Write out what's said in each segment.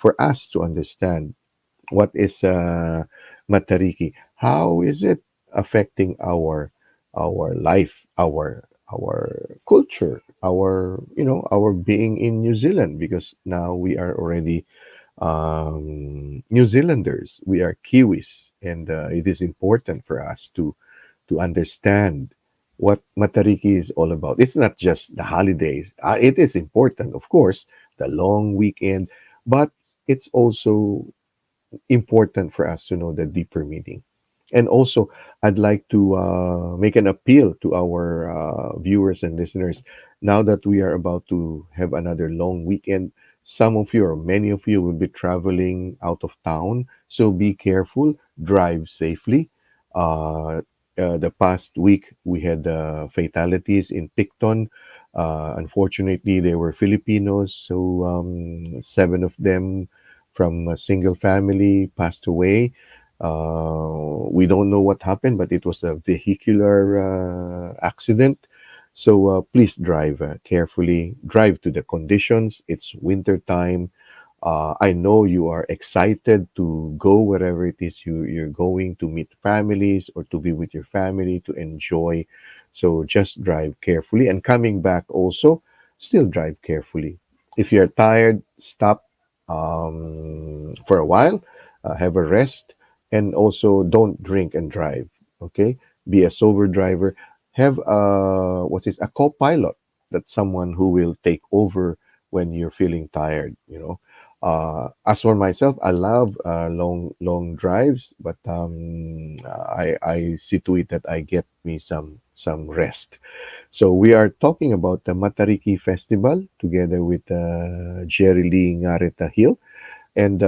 for us to understand what is Matariki. How is it affecting our life, our culture, our our being in New Zealand? Because now we are already New Zealanders. We are Kiwis, and it is important for us to understand what Matariki is all about. It's not just the holidays. It is important, of course, the long weekend, but it's also important for us to know the deeper meaning. And also, I'd like to make an appeal to our viewers and listeners. Now that we are about to have another long weekend, some of you or many of you will be traveling out of town. So be careful, drive safely. Uh, the past week, we had fatalities in Picton. Unfortunately, they were Filipinos, so seven of them from a single family passed away. We don't know what happened, but it was a vehicular accident. So please drive carefully. Drive to the conditions. It's winter time. I know you are excited to go wherever it is you're going to meet families or to be with your family to enjoy. So just drive carefully. And coming back also, still drive carefully. If you're tired, stop for a while, have a rest, and also don't drink and drive. Okay, be a sober driver. Have a co-pilot. That's someone who will take over when you're feeling tired. As for myself, I love long drives, but I see to it that I get me some rest. So we are talking about the Matariki Festival together with Geraldine Hill, and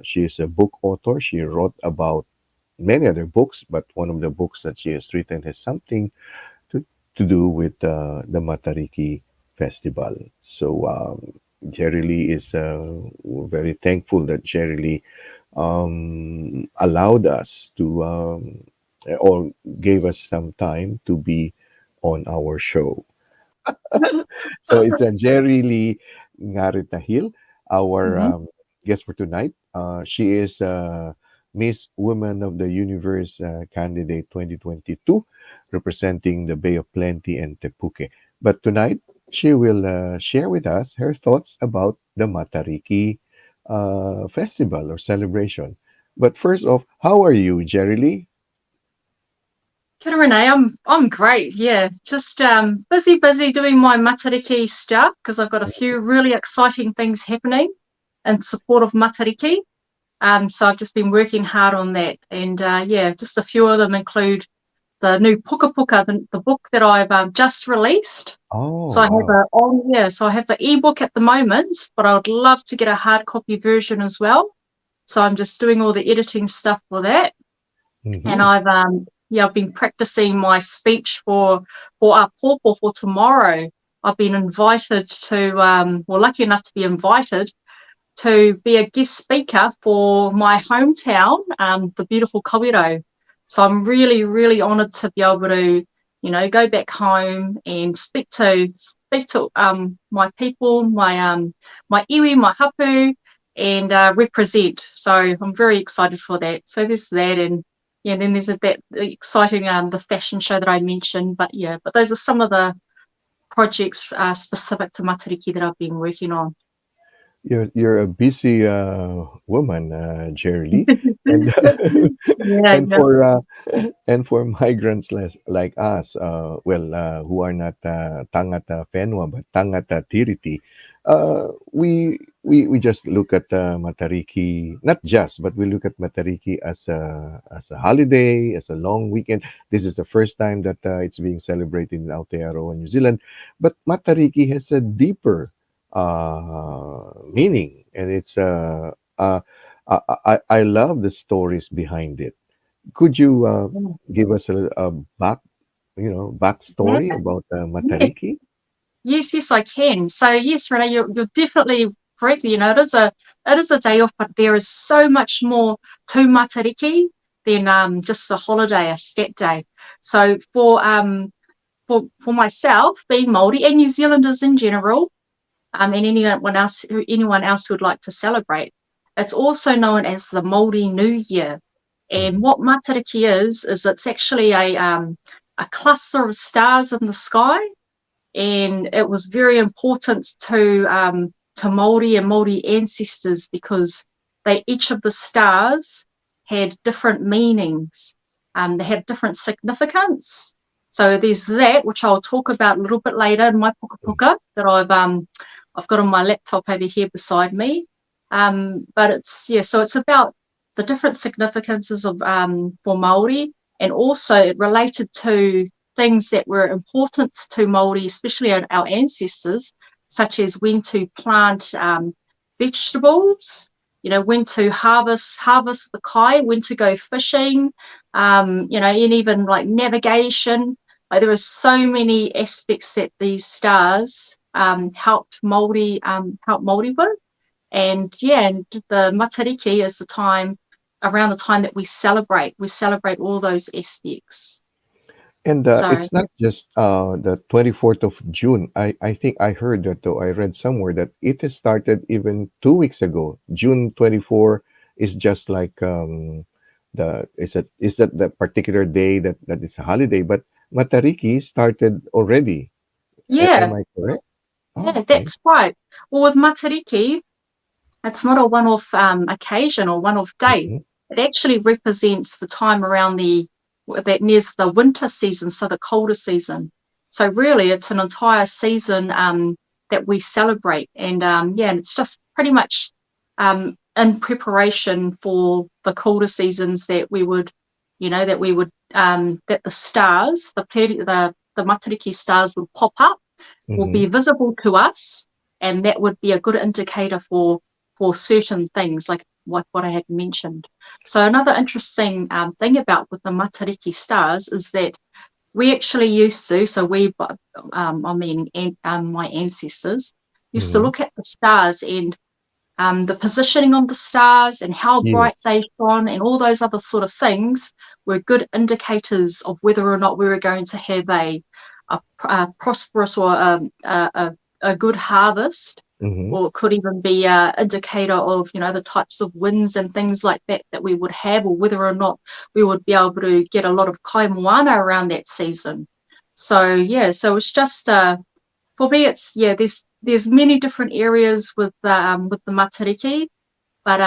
she is a book author. She wrote about many other books, but one of the books that she has written has something to, to do with the Matariki Festival. So Jerry Lee is we're very thankful that Jerry Lee allowed us to or gave us some time to be on our show. So it's a Jerry Lee Ngaritahil, our Mhm. guest for tonight. She is Miss Woman of the Universe candidate 2022, representing the Bay of Plenty and Tepuke. But tonight, she will share with us her thoughts about the Matariki festival or celebration. But first off, how are you, Jerry Lee? Kia ora, Renee, I'm great. Yeah, just busy doing my Matariki stuff because I've got a few really exciting things happening in support of Matariki. So I've just been working hard on that, and yeah, just a few of them include the new Puka Puka, the book that I've just released. Oh, So I have wow. so I have the ebook at the moment, but I would love to get a hard copy version as well. So I'm just doing all the editing stuff for that. And Mm-hmm. I've been practicing my speech for our pawpaw for tomorrow. I've been invited to lucky enough to be invited to be a guest speaker for my hometown, the beautiful Kawiro. So I'm really honoured to be able to, go back home and speak to my people, my iwi, my hapu, and represent. So I'm very excited for that. So there's that, and yeah, then there's that the exciting the fashion show that I mentioned. But those are some of the projects specific to Matariki that I've been working on. You're a busy woman, Jerry, and Yeah, and yeah. for migrants like us, who are not Tangata Fenwa but Tangata Tiriti, we just look at Matariki, not just, but we look at Matariki as a holiday, as a long weekend. This is the first time that it's being celebrated in Aotearoa, New Zealand, but Matariki has a deeper meaning, and it's I love the stories behind it. Could you give us a Yeah, backstory about yes, Matariki? yes, I can. So yes, Renee, you're definitely correct. It is a day off, but there is so much more to Matariki than just a holiday, a stat day. So for myself, being Maori and New Zealanders in general, and anyone else who would like to celebrate. It's also known as the Maori New Year. And Mhm. what Matariki is it's actually a cluster of stars in the sky, and it was very important to Maori and Maori ancestors because each of the stars had different meanings. They had different significance. So there's that, which I'll talk about a little bit later in my puka puka that I've got on my laptop over here beside me. But so it's about the different significances of for Maori, and also it related to things that were important to Maori, especially our ancestors, such as when to plant vegetables, when to harvest the kai, when to go fishing, and even like navigation. Like there are so many aspects that these stars help Maori with, and the Matariki is the time around the time that we celebrate. We celebrate all those aspects. And So it's not just the 24th of June. I think I heard that, though. I read somewhere that it has started even 2 weeks ago. June 24 is just like is that the particular day that is a holiday? But Matariki started already. yeah, Am I correct? Oh, yeah, okay. that's right. Well, with Matariki, it's not a one-off occasion or one-off day. Hmm. It actually represents the time around that nears the winter season, so the colder season. So really, it's an entire season that we celebrate, and it's just pretty much in preparation for the colder seasons that the stars, the Matariki stars would pop up, will Hmm. be visible to us, and that would be a good indicator for certain things like what I had mentioned. So another interesting thing about with the Matariki stars is that we actually used to, so my ancestors used to Hmm. look at the stars and the positioning of the stars and how bright Yes. they shone and all those other sort of things were good indicators of whether or not we were going to have a prosperous or a good harvest, Hmm. or it could even be an indicator of the types of winds and things like that we would have, or whether or not we would be able to get a lot of kaimoana around that season. So it's just for me, there's many different areas with the Matariki, but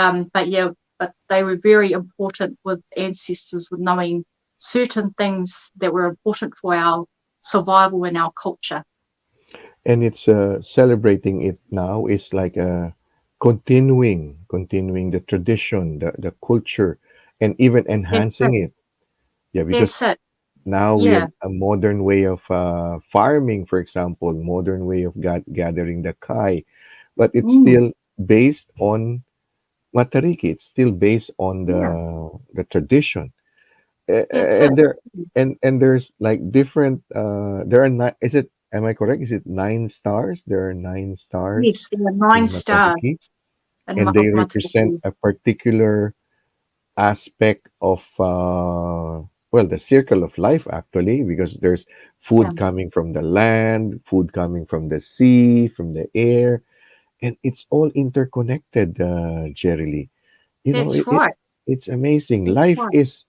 they were very important with ancestors, with knowing certain things that were important for our survival and our culture. And it's celebrating it now is like continuing the tradition, the culture, and even That's enhancing it. it. Yeah, That's because it. now we Yeah. have a modern way of farming, for example, modern way of gathering the kai, but it's Mm, still based on Matariki. It's still based on yeah. the tradition. That's it. And there's like different there are nine, is it, am I correct? Is it 9 stars? There are 9 stars Yes, there are nine in stars Matariki, in and they of represent Matariki. a particular aspect of well, the circle of life, actually, because there's Yeah, food coming from the land, food coming from the sea, from the air, and it's all interconnected, Jerry Lee. that's It right. it's amazing. That's Life right. is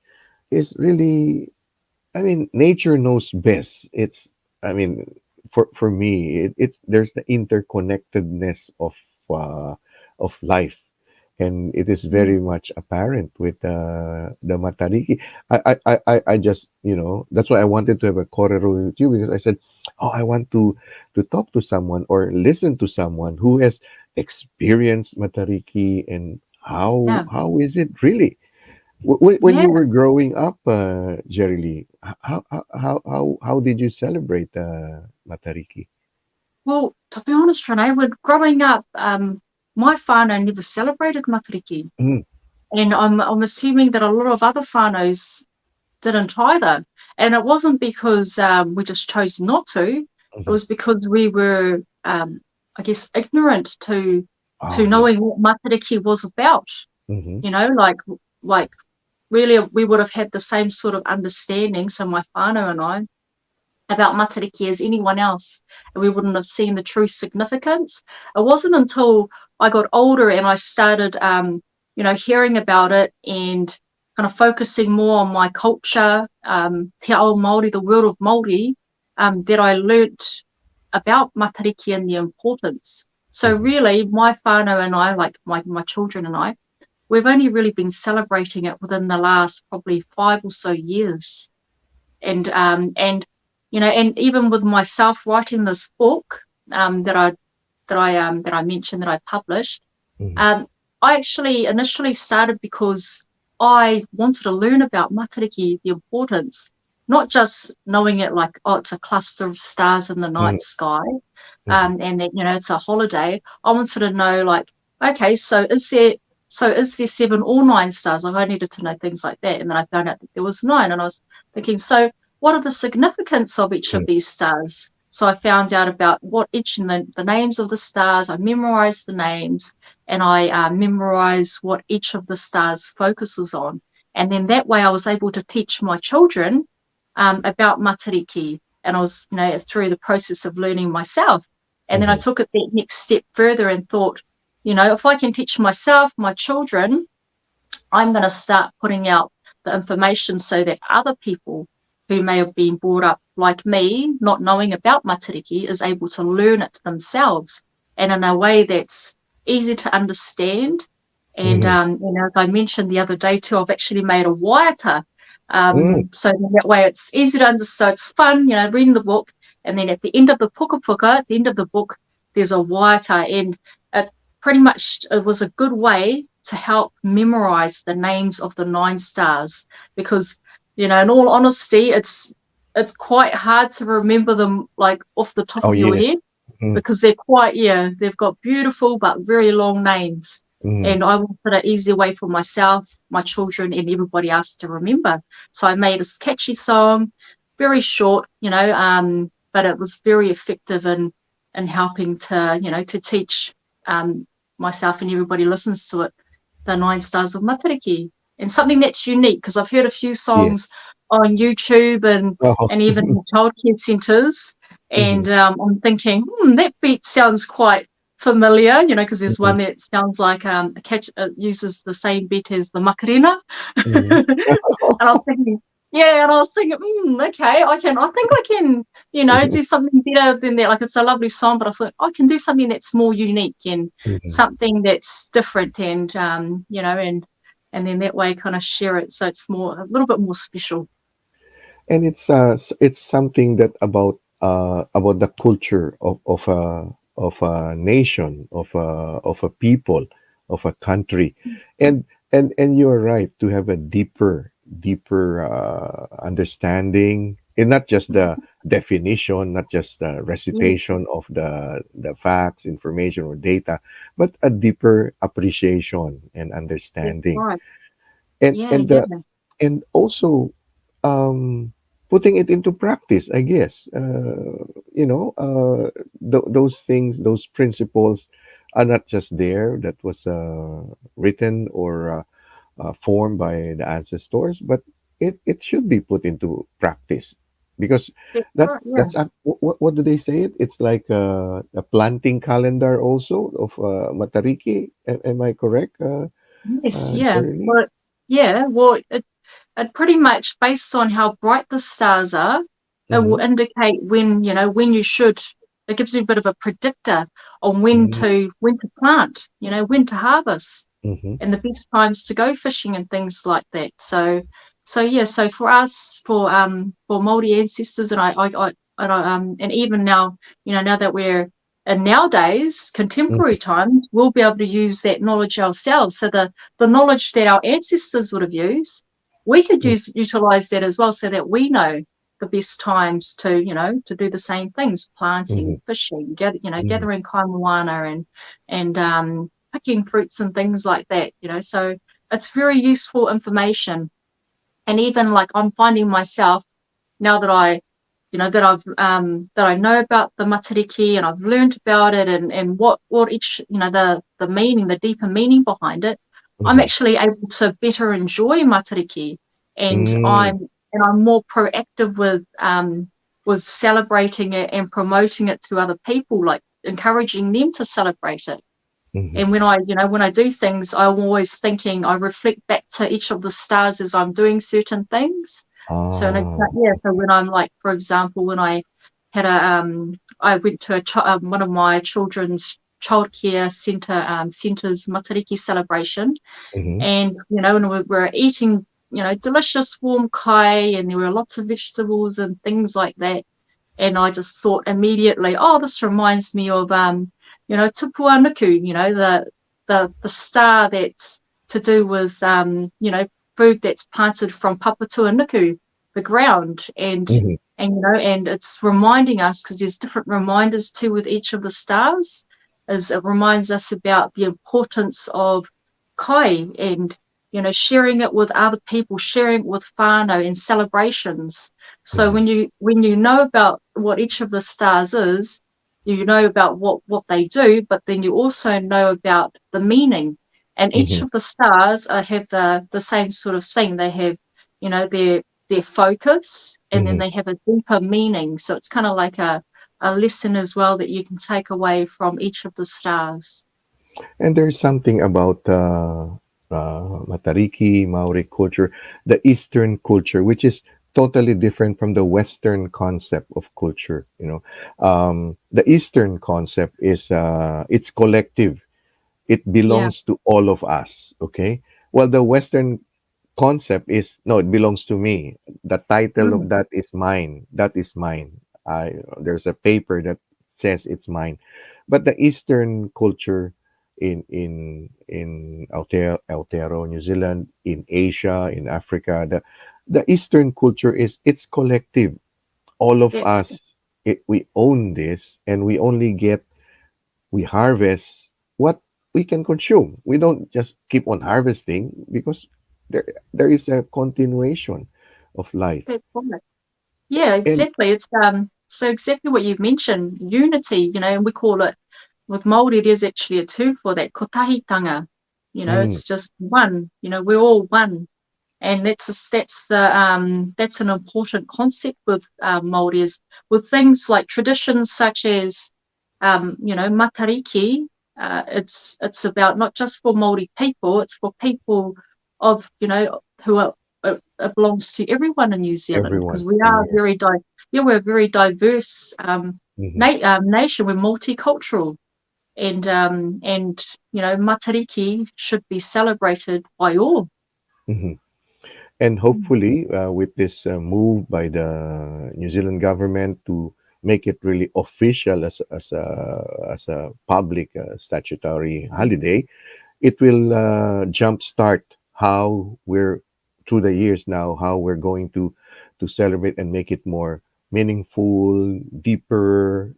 really, I mean, nature knows best. I mean, for me, it's there's the interconnectedness uh, of life, and it is Mm, very much apparent with the Matariki. I just, that's why I wanted to have a korero with you, because I said, oh, I want to talk to someone or listen to someone who has experienced Matariki, and how yeah, how is it really? When yeah. you were growing up, Jerry Lee, how did you celebrate Matariki? Well, to be honest, Renee, when growing up, my whānau never celebrated Matariki. Mm, And I'm assuming that a lot of other whānaus didn't either. And it wasn't because we just chose not to. It mhm. was because we were, I guess, ignorant Oh to yeah. knowing what Matariki was about. Hmm. You know, like really, we would have had the same sort of understanding. So my whānau and I, about Matariki as anyone else, and we wouldn't have seen the true significance. It wasn't until I got older and I started, hearing about it and kind of focusing more on my culture, te ao Māori, the world of Māori, that I learnt about Matariki and the importance. So Mhm. really, my whānau and I, like my children and I, we've only really been celebrating it within the last probably 5 or so years. And even with myself writing this book, that I mentioned, that I published, Mhm. um, I actually initially started because I wanted to learn about Matariki, the importance, not just knowing it like, oh, it's a cluster of stars in the Mhm. night sky, Mhm. and that it's a holiday. I wanted to know, like, okay, is there 7 or 9 stars? Like, I needed to know things like that, and then I found out that there was 9, and I was thinking, so what are the significance of each of Mhm. these stars? So I found out about what each and the names of the stars. I memorized the names, and I memorize what each of the stars focuses on. And then that way I was able to teach my children about Matariki. And I was, through the process of learning myself. And then I Mhm. took it that next step further and thought, if I can teach myself, my children, I'm going to start putting out the information so that other people who may have been brought up like me, not knowing about Matariki, is able to learn it themselves and in a way that's easy to understand. And, Mhm. as I mentioned the other day too, I've actually made a waiata. Mm. So that way it's easy to understand. So it's fun, reading the book. And then at the end of the puka puka, at the end of the book, there's a waiata. And it pretty much, it was a good way to help memorize the names of the 9 stars, because in all honesty, it's quite hard to remember them like off the top Oh, of your yes. head, Mhm. because they've got beautiful but very long names. Mhm. And I wanted an easier way for myself, my children, and everybody else to remember. So I made a catchy song, very short, but it was very effective in helping to teach um, myself, and everybody listens to it, the 9 stars of Matariki. And something that's unique, because I've heard a few Yes. songs on YouTube Oh. and even in childcare centres, Mhm. and I'm thinking, that beat sounds quite familiar, because there's Mhm. one that sounds like a catch, uses the same beat as the Macarena. Mhm. And I was thinking, yeah, and I was thinking, okay, I think I can, do something better than that. Like, it's a lovely song, but I thought I can do something that's more unique and Mhm. something that's different, and and then that way kind of share it so it's a little bit more special. And it's something that about the culture of a nation, of a people, of a country. And you're right to have a deeper understanding, and not just the definition, not just the Yeah, recitation of the facts, information, or data, but a deeper appreciation and that's understanding. right. and Yeah, and yeah, the and also putting it into practice, I guess. Those things, those principles are not just there, that was written or formed by the ancestors, but it should be put into practice, because that's right. Yeah. what do they say it? It's like a planting calendar also of Matariki. Am I correct, Yes, yeah. Jeremy? Well, yeah. Well, it pretty much, based on how bright the stars are, it will Mm-hmm. indicate when you should. It gives you a bit of a predictor on when to plant, when to harvest, Mm-hmm. and the best times to go fishing and things like that. So yeah. So for us, for Māori ancestors, and even now, now that we're in nowadays Mm-hmm. contemporary times, we'll be able to use that knowledge ourselves. So the knowledge that our ancestors would have used, we could utilize that as well, so that we know the best times to do the same things: Mm-hmm. planting, fishing, Mm-hmm. gathering kaimoana, and picking fruits and things like that. So it's very useful information. And even like, I'm finding myself, now that I know about the Matariki, and I've learned about it, and what each, the meaning, the deeper meaning behind it, I'm Mm-hmm. actually able to better enjoy Matariki, and Mm-hmm. I'm more proactive with celebrating it and promoting it to other people, like encouraging them to celebrate it. Hmm. And when I do things, I'm always thinking, I reflect back to each of the stars as I'm doing certain things. So, Oh. yeah, so when I'm like, for example, when I had I went to one of my children's childcare center's Matariki celebration, Hmm. and and we were eating delicious warm kai, and there were lots of vegetables and things like that. And I just thought immediately, oh, this reminds me of Tupua Nuku, the star that's to do with food that's planted from Papatua Nuku, the ground, Hmm. and it's reminding us, because there's different reminders too with each of the stars, is it reminds us about the importance of kai, and sharing it with other people, sharing it with whānau and celebrations. So Hmm. when you know about what each of the stars is, you know about what they do, but then you also know about the meaning. And each Hmm. of the stars have the same sort of thing. They have, their focus, and then Hmm. they have a deeper meaning. So it's kind of like a lesson as well that you can take away from each of the stars. And there's something about Matariki, Maori culture, the Eastern culture, which is totally different from the Western concept of culture. The Eastern concept is it's collective. It Yeah. belongs to all of us. Okay. Well, the Western concept is no, it belongs to me. The title Mm. of that is mine. That is mine. There's a paper that says it's mine. But the Eastern culture in Aotearoa, New Zealand, in Asia, in Africa, the Eastern culture is it's collective. All of That's us, we own this, and we harvest what we can consume. We don't just keep on harvesting because there there is a continuation of life. that's right. Yeah, And exactly. It's so exactly what you mentioned, unity, and we call it, with Māori, there's actually a term for that, kotahitanga. mm, It's just one, we're all one. And that's an important concept with Māori, is with things like traditions such as Matariki. It's about not just for Māori people, it's for people of who are it belongs to everyone in New Zealand, because everyone, we are yeah. we're a very diverse Hmm. nation. We're multicultural, and Matariki should be celebrated by all. Hmm. And Mm. hopefully, with this move by the New Zealand government to make it really official as a public statutory holiday, it will jumpstart how we're through the years now how we're going to celebrate and make it more meaningful, deeper,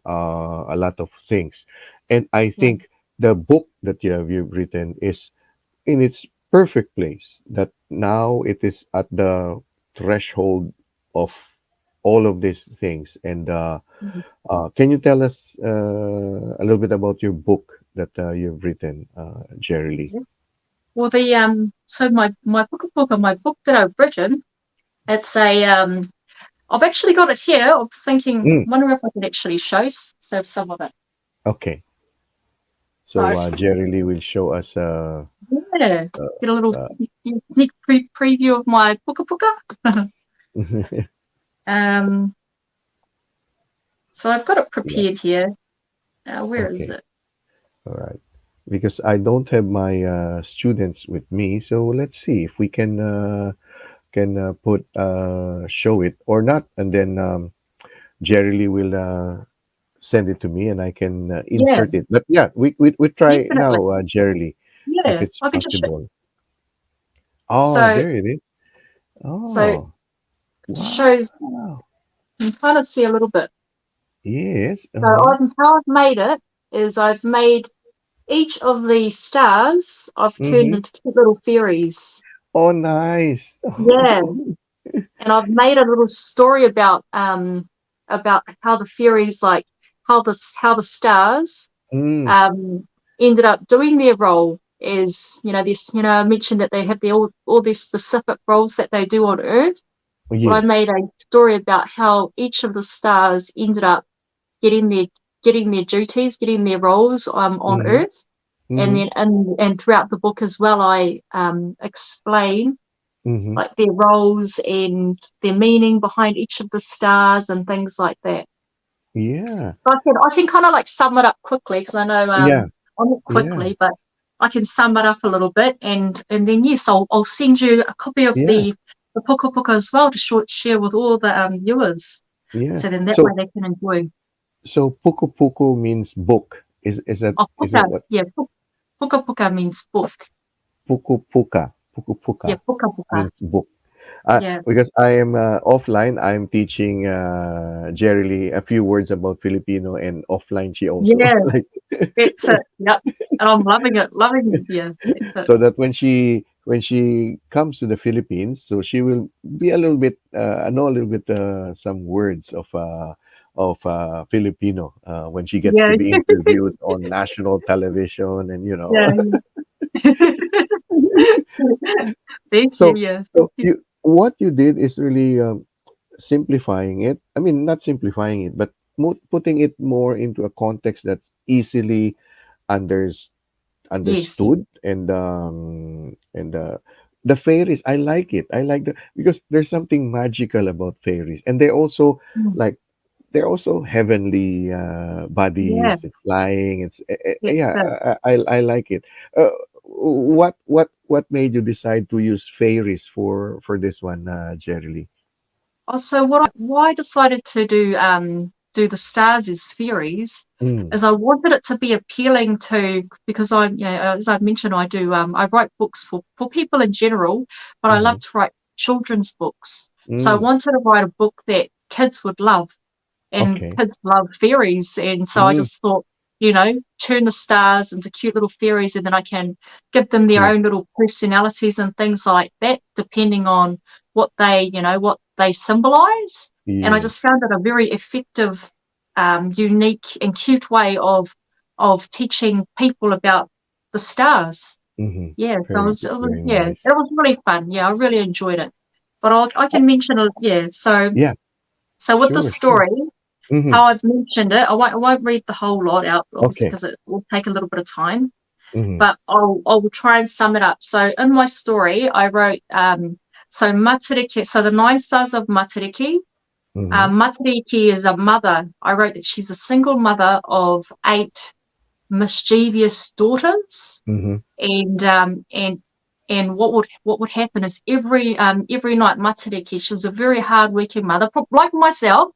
a lot of things. And I Yeah. think the book that you've written is in its perfect place, that now it is at the threshold of all of these things. And Mhm. can you tell us a little bit about your book that you've written, Jerry Lee? Yeah. Well, the so my book that I've written, it's a I've actually got it here. I'm thinking, Mm, wondering if I can actually show some of it. okay. So So Jerry Lee will show us. yeah, get a little Uh, sneak preview of my puka puka. um, so I've got it yeah. prepared here. Where is Okay. it? All right. Because I don't have my students with me, so let's see if we can put show it or not, and then Jerry Lee will send it to me, and I can Yeah, insert it. But yeah, we try definitely. now, Jerry Lee, if Yeah, it's I could just show. possible. Oh, So there it is. so Oh, it just shows. wow. You can kind of see a little bit. Yes. So Uh-huh. how I've made it is I've made each of the stars I've turned Mm-hmm. into cute little fairies. Oh, nice. Yeah, and I've made a little story about how the fairies, like how the stars Mm, um ended up doing their role, is this I mentioned that they have all these specific roles that they do on Earth. Well, I Yes. made a story about how each of the stars ended up getting their getting their duties, getting their roles on Mm-hmm. Earth, and Mm-hmm. then and throughout the book as well, I explain Mm-hmm. like their roles and their meaning behind each of the stars and things like that. Yeah. I can kind of like sum it up quickly because I know Yeah. well, not Yeah. quickly, but I can sum it up a little bit, and then yes, I'll send you a copy of Yeah. the puka puka as well to share with all the viewers, Yeah. so then that way So they can enjoy. puku puku means book. Oh, Is puka, that what yeah, puka puka means book. puku puka Yeah, puka puka. means book? Yeah, Because I am offline, I'm teaching Jerry Lee a few words about Filipino, and offline she also yeah, like that's it. Yep, and I'm loving it, loving. Yeah, that's it. so that when she comes to the Philippines, so she will be a little bit know a little bit some words of Filipino when she gets to Yeah, be interviewed on national television, and you know. yeah. Thank you. So Yeah, thank so you. you what you did is really simplifying it. I mean, not simplifying it, but putting it more into a context that's easily under Yes. understood, and the fairies. I like it. I like the because there's something magical about fairies, and Mm. like they're also heavenly Yeah, bodies flying. that's Yeah, it. I like it. What made you decide to use fairies for this one, Jerry Lee? Also, why I decided to do the stars as fairies Mm, is I wanted it to be appealing to because I you know as I mentioned I write books for people in general, but I mm-hmm, love to write children's books. So I mm, wanted to write a book that kids would love, and okay. kids love fairies, and so I Mm, just thought, turn the stars into cute little fairies, and then I can give them their correct. own little personalities and things like that, depending on what they symbolize. And I just Yes. found it a very effective, unique, and cute way of teaching people about the stars. Mm-hmm. Yeah, so Very good. Very yeah, nice. it was really fun. Yeah, I really enjoyed it. But I Oh, can mention it. Yeah, yeah. so with the Sure. Sure. story, Mm-hmm. how I've mentioned it. I won't read the whole lot out, obviously, Okay. because it will take a little bit of time. Mm-hmm. But I will try and sum it up. So in my story, I wrote so Matariki. So the 9 stars of Matariki. Mm-hmm. Matariki is a mother. I wrote that she's a single mother of 8 mischievous daughters, Mm-hmm. and what would happen is every night Matariki, she was a very hardworking mother, like myself,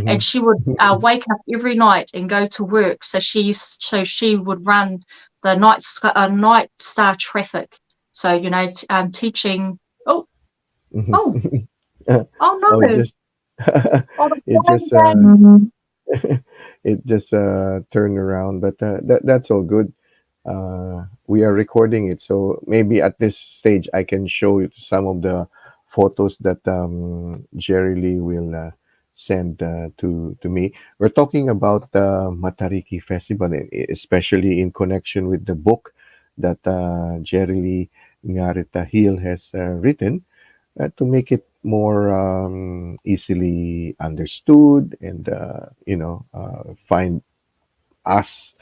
and she would Mm-hmm. wake up every night and go to work. So she would run the night star traffic. So teaching. Oh, oh, oh Oh, it no! just Oh, the it just flying. it just turned around, but that's all good. We are recording it, so maybe at this stage I can show you some of the photos that Jerry Lee will send to me. We're talking about the Matariki Festival, especially in connection with the book that Jerry Lee Ngarita Hill has written to make it more easily understood, and find us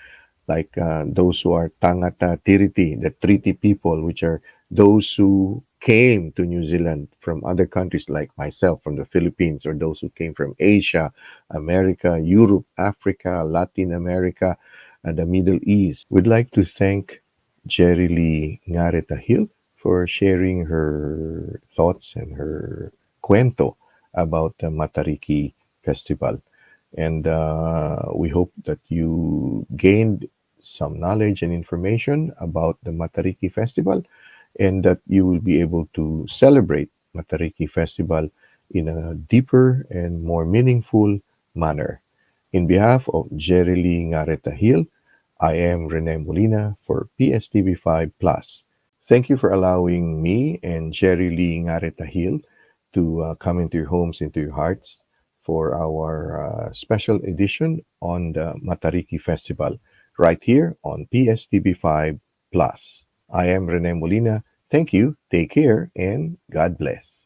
like those who are Tangata Tiriti, the Treaty people, which are those who came to New Zealand from other countries, like myself from the Philippines, or those who came from Asia, America, Europe, Africa, Latin America, and the Middle East. We'd like to thank Jerry Lee Ngareta Hill for sharing her thoughts and her cuento about the Matariki Festival. And we hope that you gained some knowledge and information about the Matariki Festival, and that you will be able to celebrate Matariki Festival in a deeper and more meaningful manner. In behalf of Jerry Lee Ngareta Hill, I am Rene Molina for PSTV5 Plus. Thank you for allowing me and Jerry Lee Ngareta Hill to come into your homes, into your hearts, for our special edition on the Matariki Festival, right here on PSTV5 Plus. I am Rene Molina. Thank you, take care, and God bless.